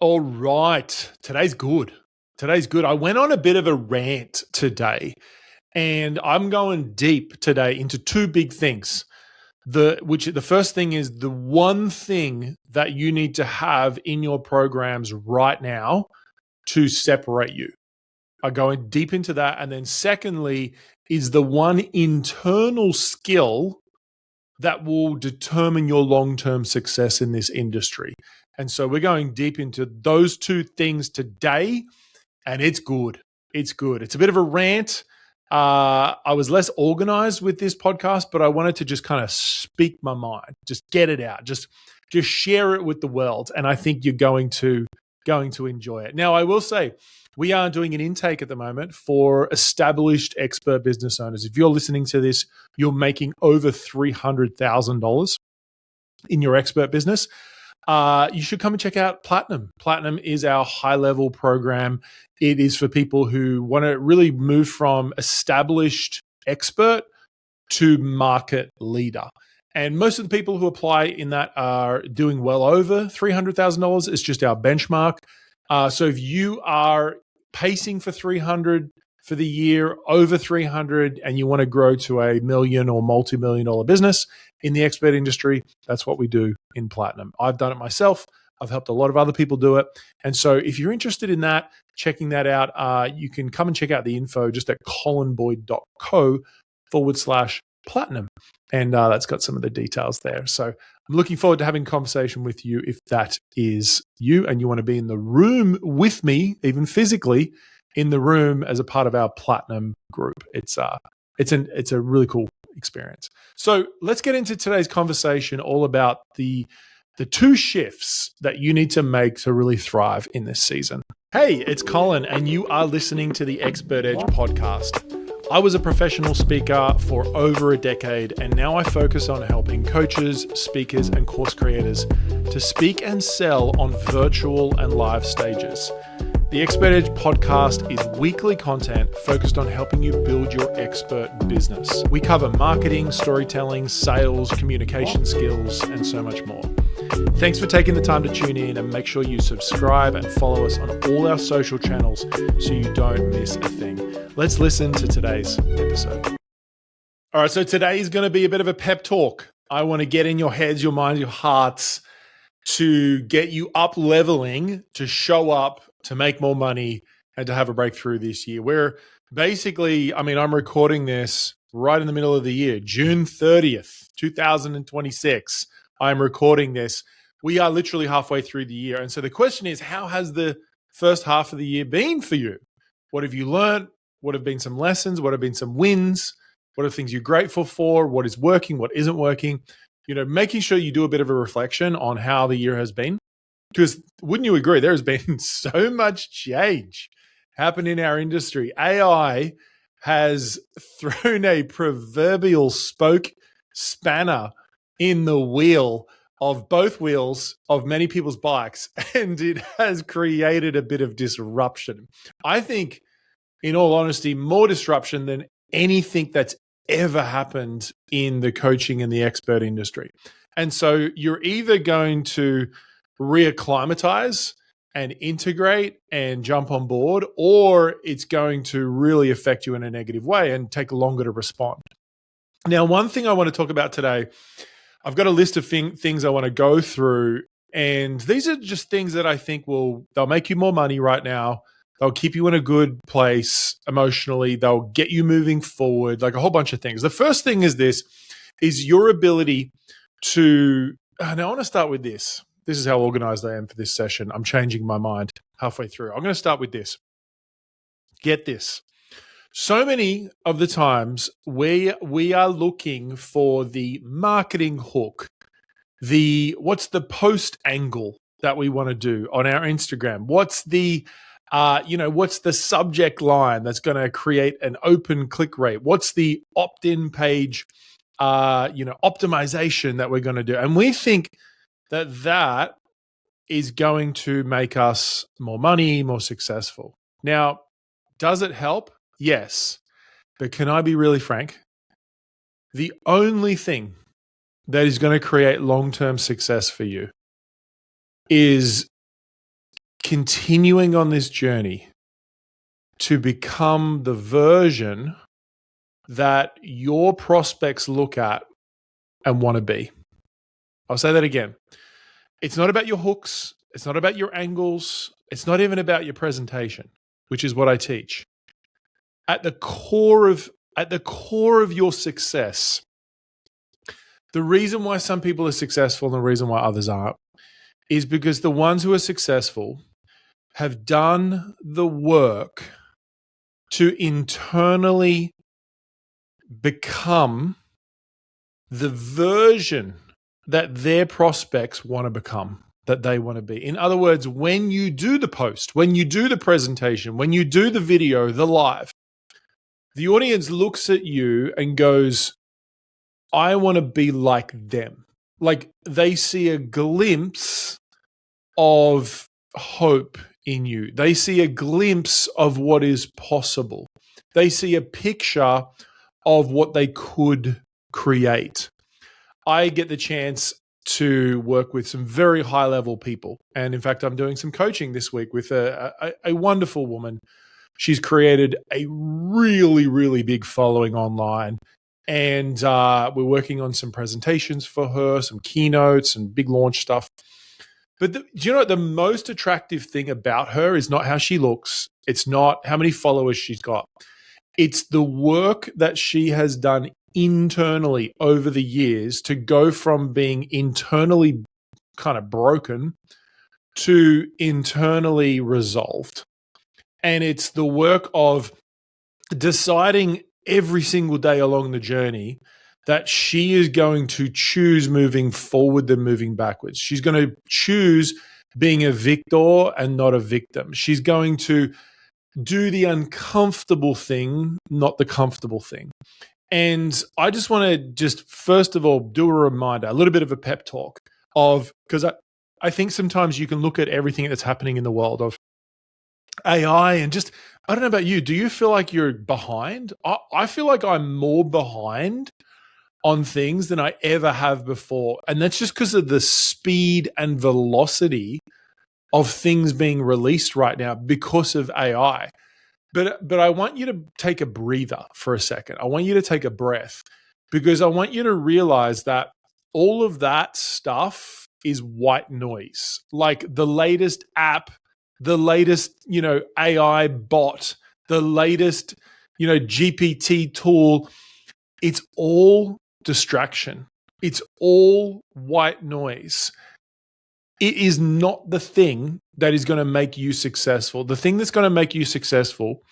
All right. Today's good. Today's good. I went on a bit of a rant today, and I'm going deep today into two big things. The first thing is the one thing that you need to have in your programs right now to separate you. I'm going deep into that. And then secondly is the one internal skill that will determine your long-term success in this industry. And so we're going deep into those two things today, and it's good. It's good. It's a bit of a rant. I was less organized with this podcast, but I wanted to just kind of speak my mind, just get it out, just share it with the world, and I think you're going to enjoy it. Now, I will say, we are doing an intake at the moment for established expert business owners. If you're listening to this, you're making over $300,000 in your expert business. You should come and check out Platinum. Platinum is our high-level program. It is for people who want to really move from established expert to market leader. And most of the people who apply in that are doing well over $300,000. It's just our benchmark. So if you are pacing for 300 for the year, over 300, and you want to grow to a million or multi-million dollar business in the expert industry, that's what we do in Platinum. I've done it myself. I've helped a lot of other people do it. And so if you're interested in that, checking that out, you can come and check out the info just at colinboyd.co/platinum. And that's got some of the details there. So I'm looking forward to having a conversation with you if that is you and you want to be in the room with me, even physically in the room as a part of our Platinum group. It's a really cool experience. So let's get into today's conversation all about the two shifts that you need to make to really thrive in this season. Hey, it's Colin, and you are listening to the Expert Edge podcast. I was a professional speaker for over a decade, and now I focus on helping coaches, speakers, and course creators to speak and sell on virtual and live stages. The Expert Edge podcast is weekly content focused on helping you build your expert business. We cover marketing, storytelling, sales, communication skills, and so much more. Thanks for taking the time to tune in, and make sure you subscribe and follow us on all our social channels so you don't miss a thing. Let's listen to today's episode. All right, so today is going to be a bit of a pep talk. I want to get in your heads, your minds, your hearts to get you up leveling, to show up, to make more money, and to have a breakthrough this year. We're basically, I'm recording this right in the middle of the year, June 30th, 2026. I'm recording this. We are literally halfway through the year. And so the question is, how has the first half of the year been for you? What have you learned? What have been some lessons? What have been some wins? What are things you're grateful for? What is working? What isn't working? Making sure you do a bit of a reflection on how the year has been. Because wouldn't you agree, there has been so much change happen in our industry. AI has thrown a proverbial spanner in the wheel of both wheels of many people's bikes, and it has created a bit of disruption. I think, in all honesty, more disruption than anything that's ever happened in the coaching and the expert industry. And so you're either going to reacclimatize and integrate and jump on board, or it's going to really affect you in a negative way and take longer to respond. Now, one thing I want to talk about today, I've got a list of things I want to go through, and these are just things that I think they'll make you more money right now. They'll keep you in a good place emotionally. They'll get you moving forward, like a whole bunch of things. The first thing is your ability to, and I want to start with this. This is how organized I am for this session. I'm changing my mind halfway through. I'm going to start with this. Get this. So many of the times we are looking for the marketing hook, what's the post angle that we want to do on our Instagram? What's the subject line that's going to create an open click rate? What's the opt-in page, optimization that we're going to do? And we think that is going to make us more money, more successful. Now, does it help? Yes. But can I be really frank? The only thing that is going to create long-term success for you is continuing on this journey to become the version that your prospects look at and want to be. I'll say that again. It's not about your hooks. It's not about your angles. It's not even about your presentation, which is what I teach. At the core of your success, the reason why some people are successful and the reason why others aren't is because the ones who are successful have done the work to internally become the version that their prospects want to become, that they want to be. In other words, when you do the post, when you do the presentation, when you do the video, the live, the audience looks at you and goes, I want to be like them. Like they see a glimpse of hope in you. They see a glimpse of what is possible. They see a picture of what they could create. I get the chance to work with some very high-level people. And in fact, I'm doing some coaching this week with a wonderful woman. She's created a really, really big following online. And we're working on some presentations for her, some keynotes and big launch stuff. But do you know what the most attractive thing about her is not how she looks. It's not how many followers she's got. It's the work that she has done internally over the years to go from being internally kind of broken to internally resolved. And it's the work of deciding every single day along the journey that she is going to choose moving forward than moving backwards. She's going to choose being a victor and not a victim. She's going to do the uncomfortable thing, not the comfortable thing. And I just want to first of all, do a reminder, a little bit of a pep talk of, because I think sometimes you can look at everything that's happening in the world of AI and just, I don't know about you, do you feel like you're behind? I feel like I'm more behind on things than I ever have before. And that's just because of the speed and velocity of things being released right now because of AI. But I want you to take a breather for a second. I want you to take a breath because I want you to realize that all of that stuff is white noise. Like the latest app, the latest, AI bot, the latest, GPT tool, it's all distraction. It's all white noise. It is not the thing that is going to make you successful. The thing that's going to make you successful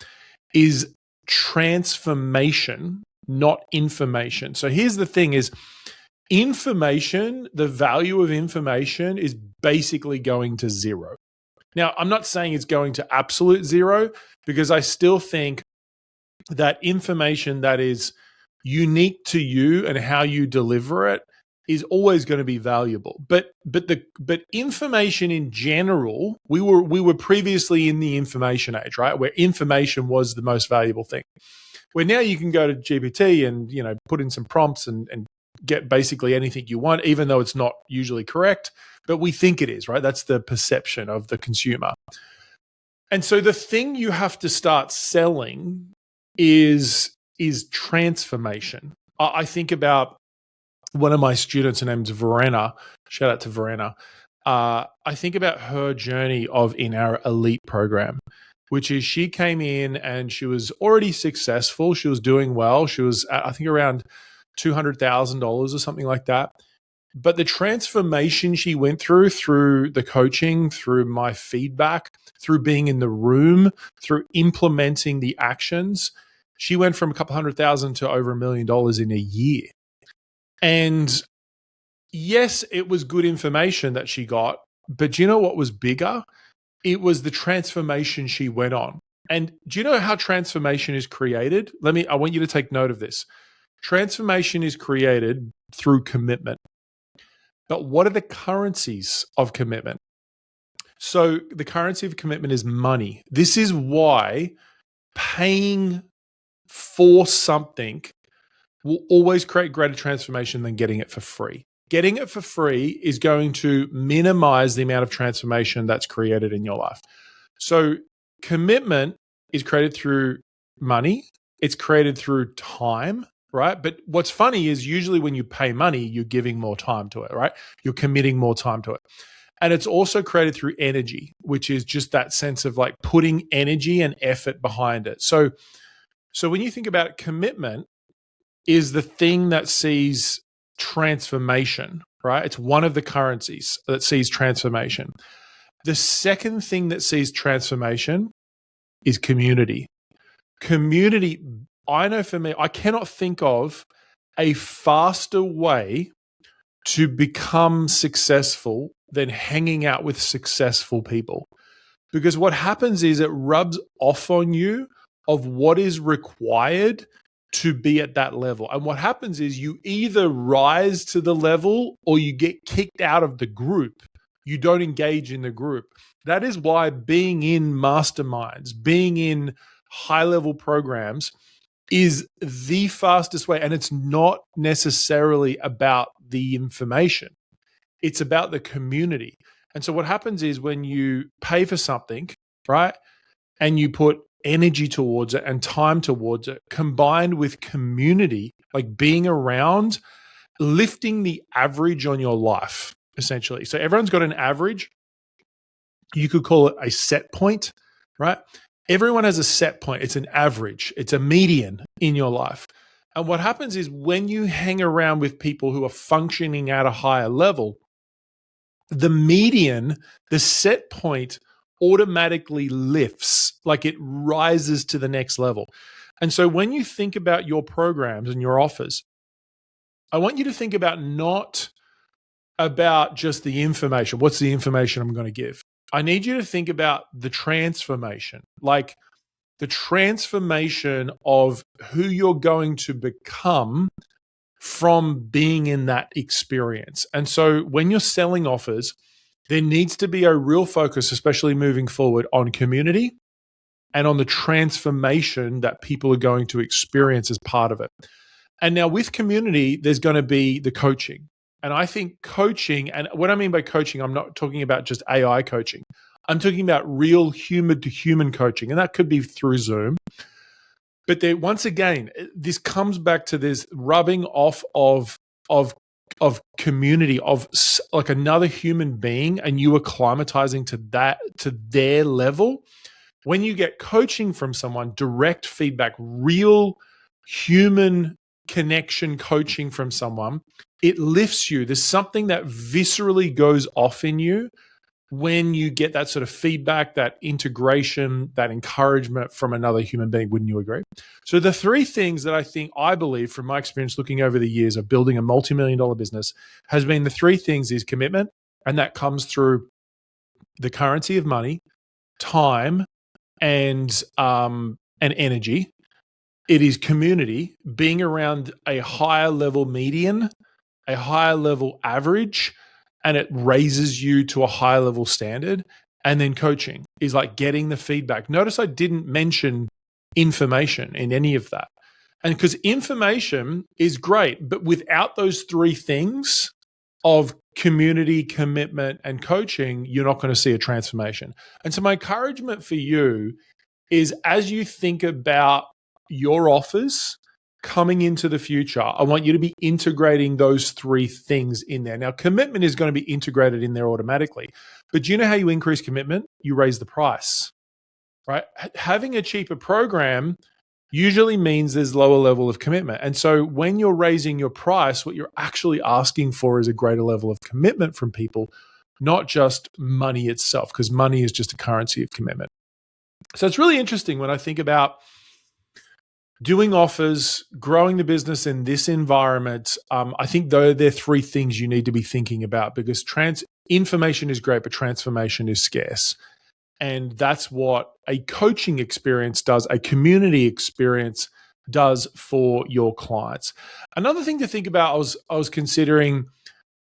is transformation, not information. So here's the thing is information, the value of information is basically going to zero. Now, I'm not saying it's going to absolute zero because I still think that information that is unique to you and how you deliver it is always going to be valuable. But information in general, we were previously in the information age, right? Where information was the most valuable thing. Where now you can go to GPT and put in some prompts and get basically anything you want, even though it's not usually correct, but we think it is, right? That's the perception of the consumer. And so the thing you have to start selling is transformation. I think about one of my students, her name's Verena. Shout out to Verena. I think about her journey in our elite program, which is she came in and she was already successful. She was doing well. She was, I think, around $200,000 or something like that. But the transformation she went through the coaching, through my feedback, through being in the room, through implementing the actions, she went from a couple $100,000 to over $1 million in a year. And yes, it was good information that she got, but do you know what was bigger? It was the transformation she went on. And do you know how transformation is created? I want you to take note of this. Transformation is created through commitment. But what are the currencies of commitment? So the currency of commitment is money. This is why paying for something will always create greater transformation than getting it for free. getting it for free is going to minimize the amount of transformation that's created in your life. So commitment is created through money. It's created through time, right? But what's funny is usually when you pay money, you're giving more time to it, right? You're committing more time to it. And it's also created through energy, which is just that sense of like putting energy and effort behind it. So when you think about it, commitment is the thing that sees transformation, right? It's one of the currencies that sees transformation. The second thing that sees transformation is community. Community, I know for me, I cannot think of a faster way to become successful than hanging out with successful people. Because what happens is it rubs off on you of what is required to be at that level. And what happens is you either rise to the level or you get kicked out of the group. You don't engage in the group. That is why being in masterminds, being in high-level programs is the fastest way. And it's not necessarily about the information. It's about the community. And so what happens is when you pay for something, right, and you put energy towards it and time towards it, combined with community, like being around, lifting the average on your life, essentially. So everyone's got an average. You could call it a set point, right? Everyone has a set point. It's an average. It's a median in your life. And what happens is when you hang around with people who are functioning at a higher level, the median, the set point automatically lifts, like it rises to the next level. And so when you think about your programs and your offers, I want you to think about not about just the information. What's the information I'm going to give? I need you to think about the transformation, like the transformation of who you're going to become from being in that experience. And so when you're selling offers, there needs to be a real focus, especially moving forward, on community and on the transformation that people are going to experience as part of it. And now with community, there's going to be the coaching. And I think coaching, and what I mean by coaching, I'm not talking about just AI coaching. I'm talking about real human to human coaching. And that could be through Zoom. But there, once again, this comes back to this rubbing off of community, of like another human being, and you acclimatizing to their level. When you get coaching from someone, direct feedback, real human connection coaching from someone, it lifts you. There's something that viscerally goes off in you when you get that sort of feedback, that integration, that encouragement from another human being. Wouldn't you agree? So the three things that I believe from my experience looking over the years of building a multi-million-dollar business has been the three things is commitment, and that comes through the currency of money, time, and energy. It is community, being around a higher level median, a higher level average, and it raises you to a higher level standard. And then coaching is like getting the feedback. Notice I didn't mention information in any of that. And because information is great, but without those three things of community, commitment, and coaching, you're not going to see a transformation. And so my encouragement for you is as you think about your offers coming into the future, I want you to be integrating those three things in there. Now, commitment is going to be integrated in there automatically. But do you know how you increase commitment? You raise the price, right? Having a cheaper program usually means there's lower level of commitment. And so when you're raising your price, what you're actually asking for is a greater level of commitment from people, not just money itself, because money is just a currency of commitment. So it's really interesting when I think about doing offers, growing the business in this environment. I think though there are three things you need to be thinking about, because information is great, but transformation is scarce. And that's what a coaching experience does, a community experience does for your clients. Another thing to think about, I was considering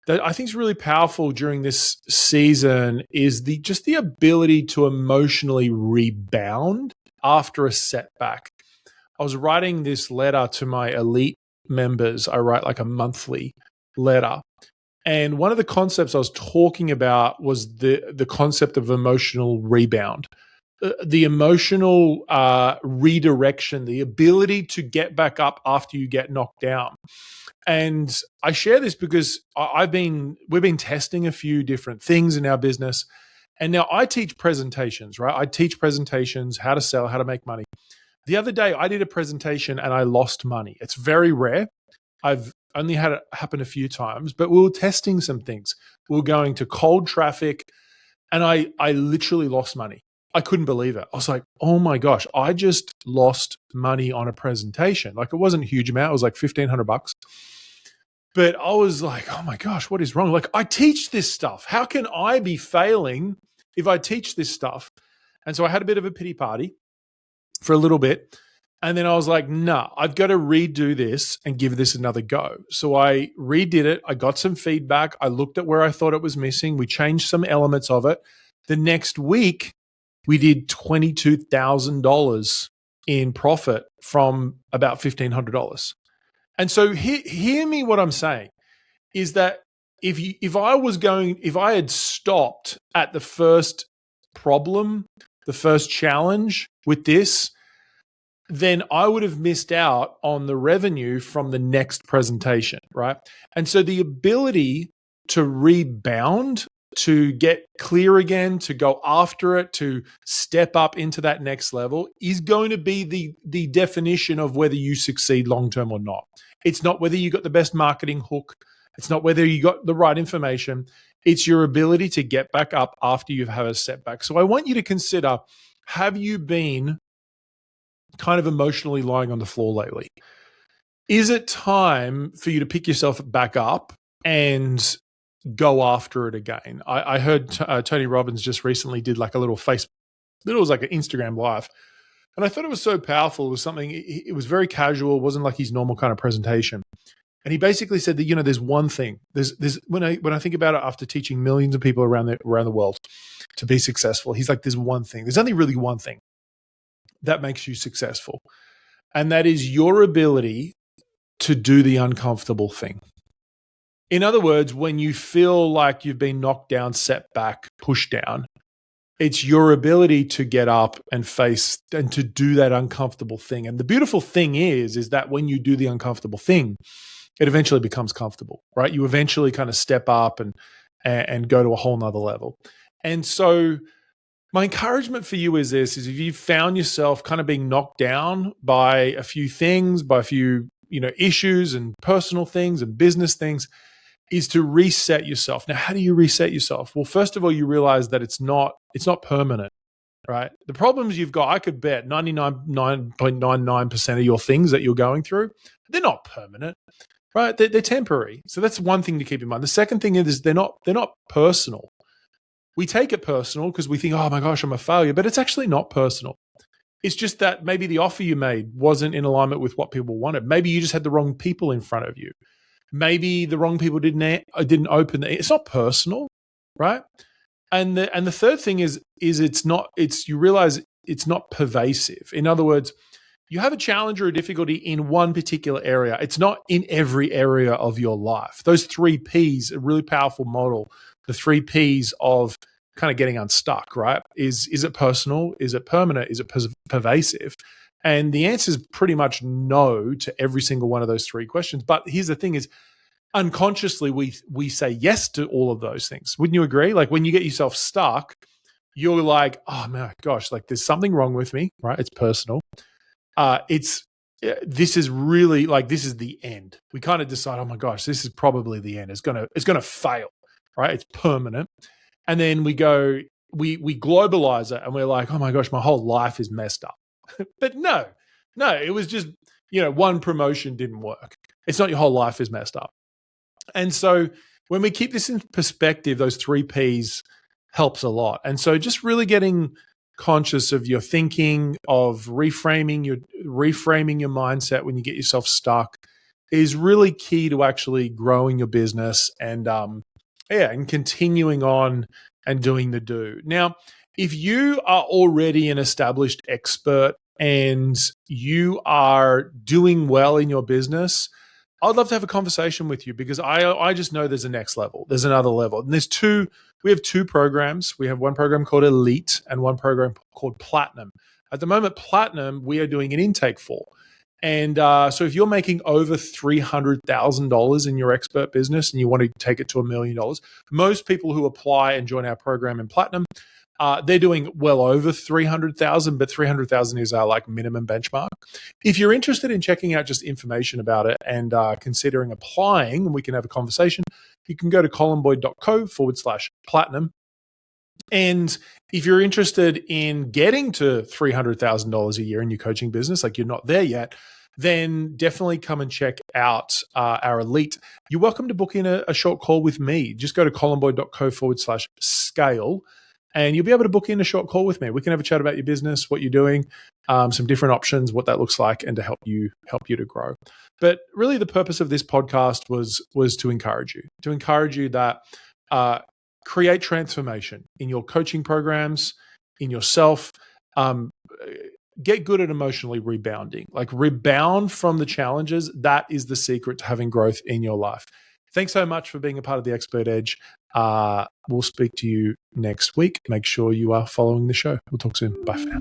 that I think is really powerful during this season is just the ability to emotionally rebound after a setback. I was writing this letter to my elite members. I write like a monthly letter. And one of the concepts I was talking about was the concept of emotional rebound, the emotional redirection, the ability to get back up after you get knocked down. And I share this because we've been testing a few different things in our business. And now I teach presentations, right? I teach presentations, how to sell, how to make money. The other day I did a presentation and I lost money. It's very rare. I've only had it happen a few times, but we were testing some things. We were going to cold traffic and I literally lost money. I couldn't believe it. I was like, oh my gosh, I just lost money on a presentation. Like it wasn't a huge amount. It was like $1,500. But I was like, oh my gosh, what is wrong? Like I teach this stuff. How can I be failing if I teach this stuff? And so I had a bit of a pity party for a little bit. And then I was like, nah, I've got to redo this and give this another go. So I redid it. I got some feedback. I looked at where I thought it was missing. We changed some elements of it. The next week, we did $22,000 in profit from about $1,500. And so hear me what I'm saying is that if I had stopped at the first problem, the first challenge with this, then I would have missed out on the revenue from the next presentation, right? And so the ability to rebound, to get clear again, to go after it, to step up into that next level is going to be the definition of whether you succeed long-term or not. It's not whether you got the best marketing hook. It's not whether you got the right information. It's your ability to get back up after you've had a setback. So I want you to consider, have you been kind of emotionally lying on the floor lately? Is it time for you to pick yourself back up and go after it again? I heard Tony Robbins just recently did like a little it was like an Instagram live. And I thought it was so powerful. It was something, it was very casual. It wasn't like his normal kind of presentation. And he basically said that, there's one thing. There's when I think about it after teaching millions of people around the world to be successful, he's like, there's one thing. There's only really one thing that makes you successful. And that is your ability to do the uncomfortable thing. In other words, when you feel like you've been knocked down, set back, pushed down, it's your ability to get up and face and to do that uncomfortable thing. And the beautiful thing is that when you do the uncomfortable thing, it eventually becomes comfortable, right? You eventually kind of step up and go to a whole nother level. And so my encouragement for you is this, is if you've found yourself kind of being knocked down by a few things, by a few, issues and personal things and business things, is to reset yourself. Now, how do you reset yourself? Well, first of all, you realize that it's not permanent, right? The problems you've got, I could bet 99.99% of your things that you're going through, they're not permanent, right? They're temporary. So that's one thing to keep in mind. The second thing is they're not personal. We take it personal because we think, oh my gosh, I'm a failure, but it's actually not personal. It's just that maybe the offer you made wasn't in alignment with what people wanted. Maybe you just had the wrong people in front of you. Maybe the wrong people didn't open. It's not personal, right? And the third thing is you realize it's not pervasive. In other words, you have a challenge or a difficulty in one particular area. It's not in every area of your life. Those 3 Ps, a really powerful model. The 3 Ps of kind of getting unstuck, right? Is it personal? Is it permanent? Is it pervasive? And the answer is pretty much no to every single one of those 3 questions. But here's the thing is, unconsciously, we say yes to all of those things. Wouldn't you agree? Like when you get yourself stuck, you're like, oh my gosh, like there's something wrong with me, right? It's personal. This is really like, this is the end. We kind of decide, oh my gosh, this is probably the end. It's gonna fail, right? It's permanent. And then we globalize it and we're like, oh my gosh, my whole life is messed up. But no, it was just, one promotion didn't work. It's not your whole life is messed up. And so when we keep this in perspective, those 3 Ps helps a lot. And so just really getting conscious of your thinking, of reframing your mindset when you get yourself stuck is really key to actually growing your business and continuing on and doing the do. Now, if you are already an established expert and you are doing well in your business, I'd love to have a conversation with you because I just know there's a next level. There's another level. And we have two programs. We have one program called Elite and one program called Platinum. At the moment, Platinum, we are doing an intake for. And so if you're making over $300,000 in your expert business and you want to take it to $1 million, most people who apply and join our program in Platinum, they're doing well over 300,000, but 300,000 is our like minimum benchmark. If you're interested in checking out just information about it and considering applying, and we can have a conversation, you can go to colinboyd.co/platinum. And if you're interested in getting to $300,000 a year in your coaching business, like you're not there yet, then definitely come and check out our Elite. You're welcome to book in a short call with me. Just go to colinboyd.co/scale and you'll be able to book in a short call with me. We can have a chat about your business, what you're doing, some different options, what that looks like, and to help you to grow. But really the purpose of this podcast was to encourage you that create transformation in your coaching programs, in yourself. Get good at emotionally rebounding. Like rebound from the challenges. That is the secret to having growth in your life. Thanks so much for being a part of the Expert Edge. We'll speak to you next week. Make sure you are following the show. We'll talk soon. Bye for now.